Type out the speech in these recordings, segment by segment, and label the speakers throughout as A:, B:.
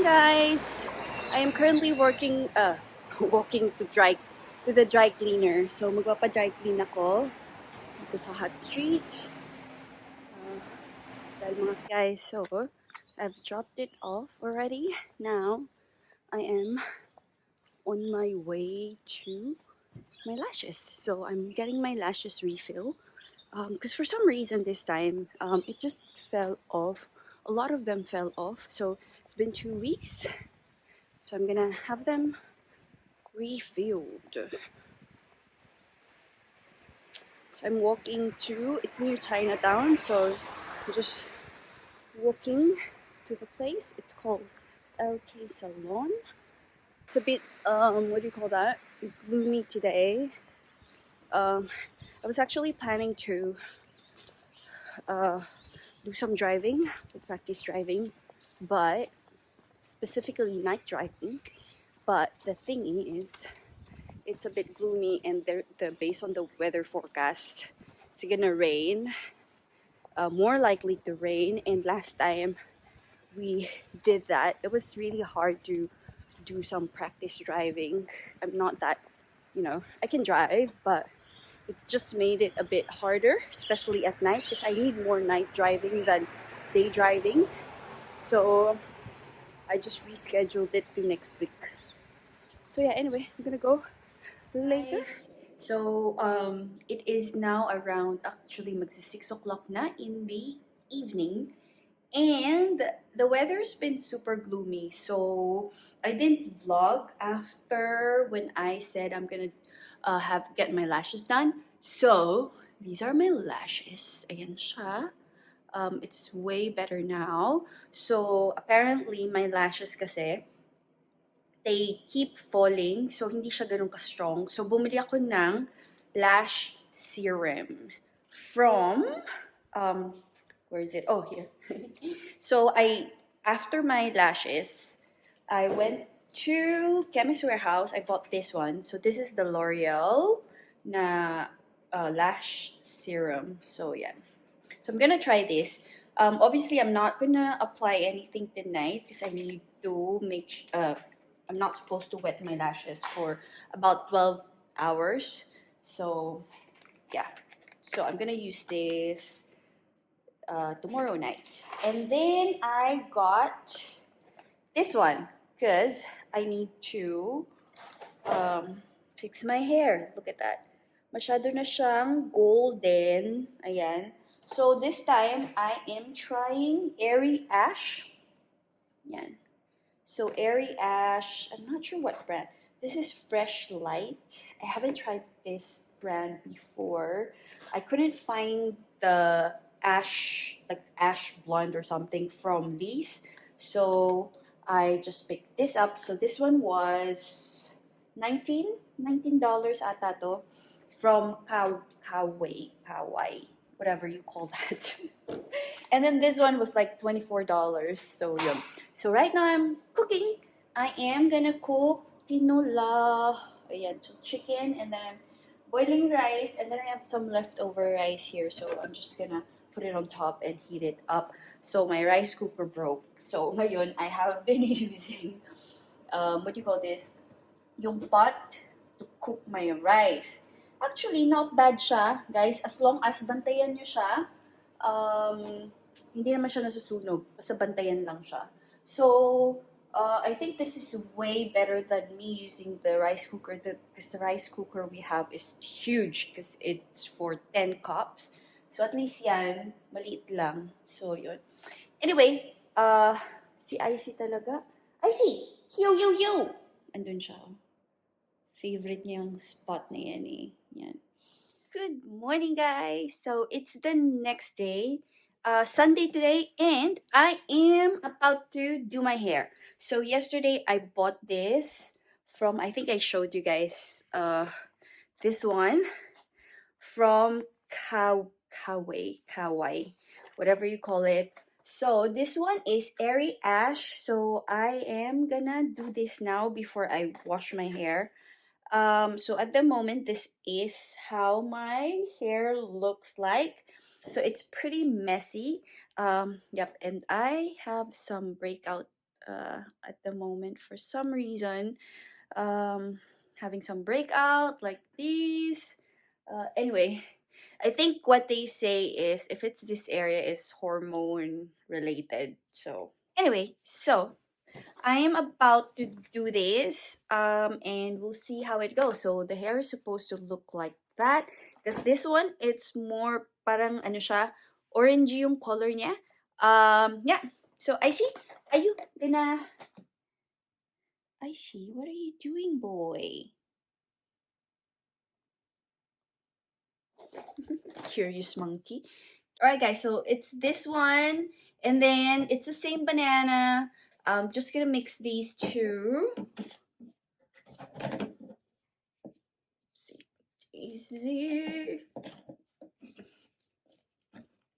A: guys! I am currently walking to the dry cleaner. So magpapa-dry clean ako dito sa Hot Street. Dahil mga guys, so I've dropped it off already. Now I am on my way to my lashes. So I'm getting my lashes refill. Because for some reason this time, it just fell off. A lot of them fell off. So it's been 2 weeks. So I'm gonna have them refilled. So I'm walking to, it's near Chinatown. So I'm just walking to the place. It's called LK Salon. It's a bit, what do you call that? Gloomy today. I was actually planning to do some driving, practice driving, but specifically night driving. But the thing is, it's a bit gloomy, and based on the weather forecast, it's gonna rain. More likely to rain. And last time we did that, it was really hard to do some practice driving. I'm not that, I can drive, but it just made it a bit harder, especially at night, because I need more night driving than day driving. So I just rescheduled it to next week. So yeah, anyway, I'm gonna go later. So it is now around, actually magsi 6 o'clock na in the evening, and the weather's been super gloomy. So I didn't vlog after when I said I'm gonna get my lashes done. So these are my lashes. Ayan siya. It's way better now. So apparently my lashes kasi, they keep falling. So hindi siya ganun ka-strong. So bumili ako ng lash serum from where is it? Oh, here. So after my lashes, I went to Chemist Warehouse. I bought this one. So this is the L'Oreal na lash serum. So yeah. So I'm gonna try this. Obviously, I'm not gonna apply anything tonight because I need to I'm not supposed to wet my lashes for about 12 hours. So yeah. So I'm gonna use this tomorrow night. And then I got this one because I need to fix my hair. Look at that. Masyado na siyang golden. Ayan. So this time I am trying Airy Ash. Yan. So Airy Ash, I'm not sure what brand. This is Freshlight. I haven't tried this brand before. I couldn't find the ash, like ash blonde or something from these. So I just picked this up. So this one was $19 ata to from Kawai, whatever you call that. And then this one was like $24. So yun. So right now I'm cooking. I am gonna cook tinola, ayan, so chicken, and then I'm boiling rice, and then I have some leftover rice here. So I'm just gonna put it on top and heat it up. So my rice cooker broke. So ngayon I have been using what do you call this? Yung pot to cook my rice. Actually, not bad siya, guys. As long as bantayan nyo siya, hindi naman siya nasusunog. Basta bantayan lang siya. So, I think this is way better than me using the rice cooker. Because the rice cooker we have is huge because it's for 10 cups. So, at least yan, maliit lang. So, yun. Anyway, si Icy talaga. Icy! Yo! Andun siya. Favorite niya yung spot na yan eh. Yan. Good morning, guys. So it's the next day, Sunday today, and I am about to do my hair. So yesterday I bought this from, I think I showed you guys this one from Kawai, whatever you call it. So this one is Airy Ash. So I am gonna do this now before I wash my hair. So at the moment, this is how my hair looks like. So it's pretty messy. Yep, and I have some breakout at the moment for some reason. Having some breakout like these. Anyway, I think what they say is if it's this area is hormone related. So anyway, so I am about to do this and we'll see how it goes. So the hair is supposed to look like that because this one it's more parang ano siya, orangey yung color niya. Yeah. So I see. Are you gonna I see. What are you doing, boy? Curious monkey. Alright guys, so it's this one and then it's the same banana. I'm just gonna mix these two. See. Easy.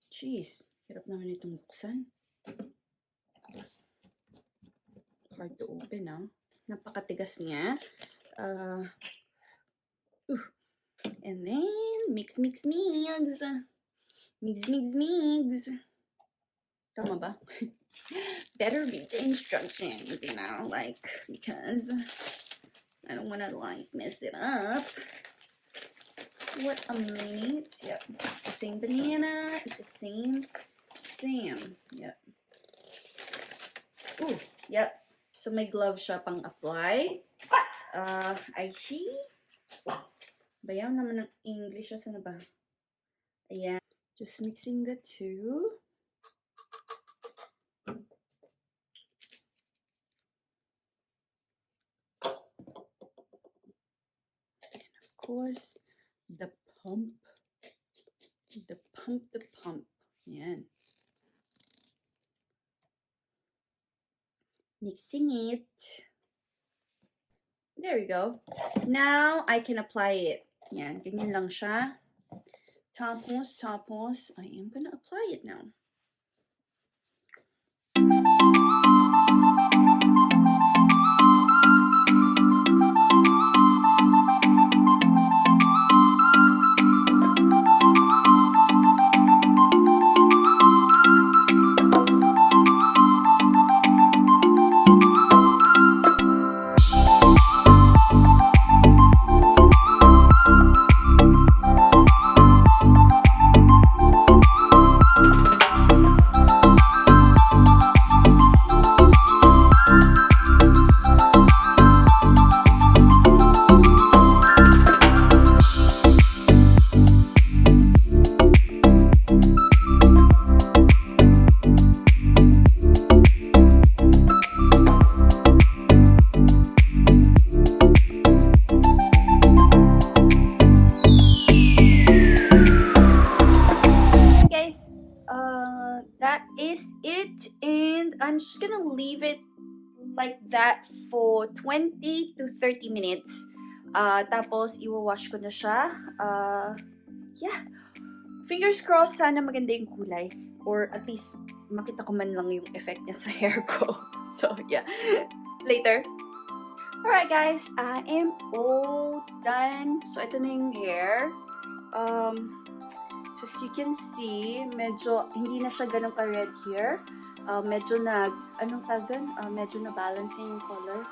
A: Jeez, hirap naman itong buksan. Hard to open, ah. Napakatigas niya. And then, mix, mix, mix. Mix, mix, mix. Tama ba? Better read the instructions, you know, like, because I don't want to, like, mess it up. What a minute. Yep. It's the same banana. It's the same. Yep. Ooh, yep. So may glove siya pang apply. I see. Bayaw naman ng English. Asa na ba? Ayan. Just mixing the two. And of course, the pump. The pump. Ayan. Mixing it. There we go. Now, I can apply it. Yan, ganyan lang siya. Tapos, I am gonna apply it now. That is it, and I'm just gonna leave it like that for 20 to 30 minutes. Tapos iwawash ko na siya. Yeah. Fingers crossed, sana maganda yung kulay. Or at least makita ko man lang yung effect niya sa hair ko. So yeah. Later. Alright guys, I am all done. So ito na yung hair. So as you can see, medyo hindi na siya ganun ka-red here. Medyo anong tagan? Medyo na-balance yung color.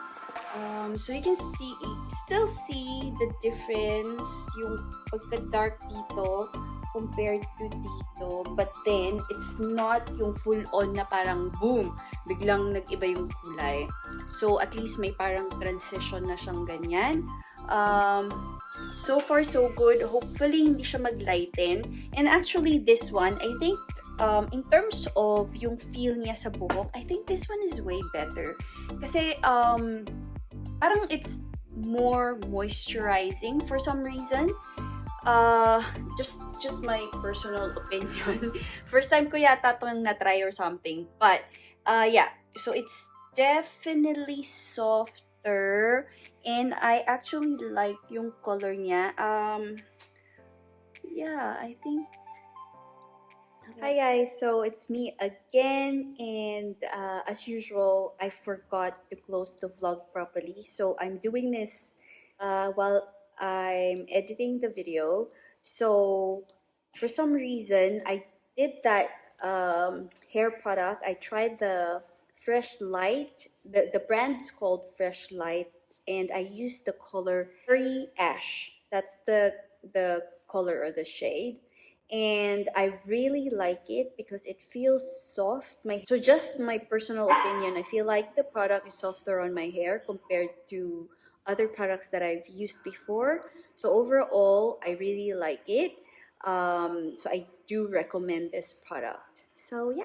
A: So you can still see the difference, yung pagka-dark dito compared to dito. But then, it's not yung full-on na parang boom, biglang nag-iba yung kulay. So at least may parang transition na siyang ganyan. So far, so good. Hopefully, hindi siya mag-lighten. And actually, this one, I think, in terms of yung feel niya sa buhok, I think this one is way better. Kasi, parang it's more moisturizing for some reason. Just my personal opinion. First time ko yata itong na-try or something. But, yeah. So, it's definitely softer. And I actually like yung color niya. Yeah, I think. Hi guys, so it's me again, and as usual, I forgot to close the vlog properly. So I'm doing this while I'm editing the video. So for some reason, I did that hair product. I tried the Freshlight. The brand's called Freshlight, and I use the color Berry Ash. That's the color or the shade. And I really like it because it feels soft. So just my personal opinion, I feel like the product is softer on my hair compared to other products that I've used before. So overall, I really like it. So I do recommend this product. So yeah,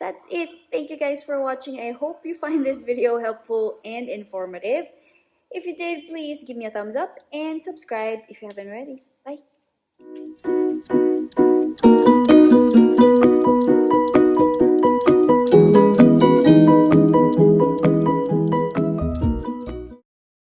A: that's it. Thank you guys for watching. I hope you find this video helpful and informative. If you did, please give me a thumbs up and subscribe if you haven't already. Bye.